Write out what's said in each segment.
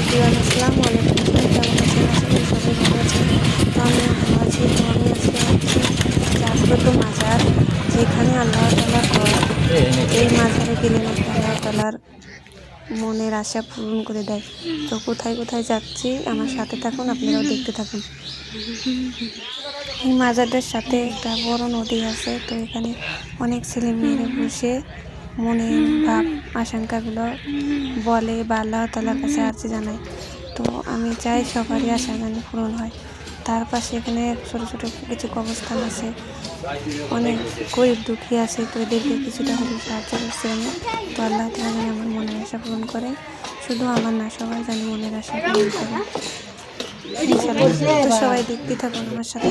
Everyone, আসসালামু আলাইকুম। কেমন আছেন? আশা করি সবাই ভালো আছেন। তো আমি ভালো আছি। তো আমি আজকে হচ্ছে জাগ্রত মাজার, যেখানে আল্লাহ তাআলার ঘর। এই মাজারে গেলে নাকি আল্লাহ তাআলার মনের আশা পূরণ করে দেয়। তো কোথায় কোথায় যাচ্ছি আমার সাথে থাকুন, আপনারাও দেখতে থাকুন। এই মাজারটার সাথে একটা বড় নদী আছে। তো এখানে অনেক ছেলে মেয়েরা বসে মনের ভাব আশঙ্কাগুলো বলে বা আল্লাহ তাআলার কাছে আর্জি জানায়। তো আমি চাই সবারই আশা যেন পূরণ হয়। তার পাশে এখানে ছোট ছোট কিছু কবরস্থান আছে, অনেক গরিব দুঃখী আছে। তো এদেরকে কিছুটা হলেও সাহায্য করছি আমি। তো আল্লাহ তাআলা যেন আমার মনের আশা পূরণ করে, শুধু আমার না, সবাই যেন মনের আশা পূরণ করে ইনশাআল্লাহ। তো সবাই দেখতে থাকুন আমার সাথে।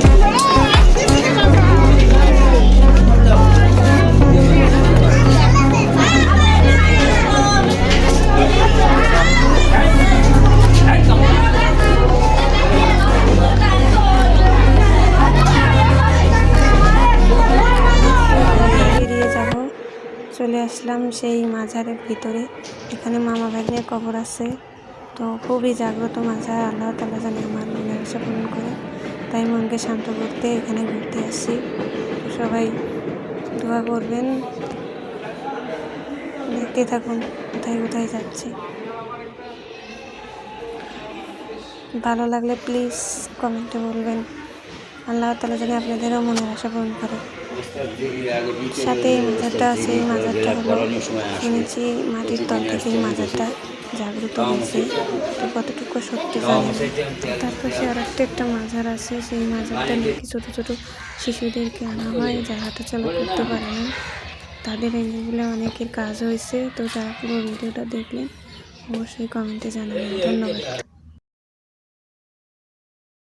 চলে আসলাম সেই মাজারের ভিতরে। এখানে মামা ভাগ্নের কবর আছে। তো খুবই জাগ্রত মাজার। আল্লাহ তাআলা যেন আমার মনের আশা পূরণ করে, তাই মনকে শান্ত করতে এখানে ঘুরতে আসছি। সবাই দোয়া করবেন, দেখতে থাকুন কোথায় কোথায় যাচ্ছি। ভালো লাগলে প্লিজ কমেন্টে বলবেন। আল্লাহ তাআলা যেন আপনাদেরও মনের আশা পূরণ করে। সাথে এই মাজারটা আছে। এই মাজারটা হলো, শুনেছি মাটির তল থেকে এই মাজারটা জাগ্রত হয়েছে। তো কতটুকু সত্যি জানি না। তার পাশে আর একটা মাজার আছে। সেই মাজারটা নাকি ছোটো ছোটো শিশুদেরকে আনা হয়, যারা হাঁটাচলা করতে পারে না, তাদের এগুলো অনেকের কাজ হয়েছে। তো যারা পুরো ভিডিওটা দেখলেন অবশ্যই কমেন্টে জানাবেন। ধন্যবাদ।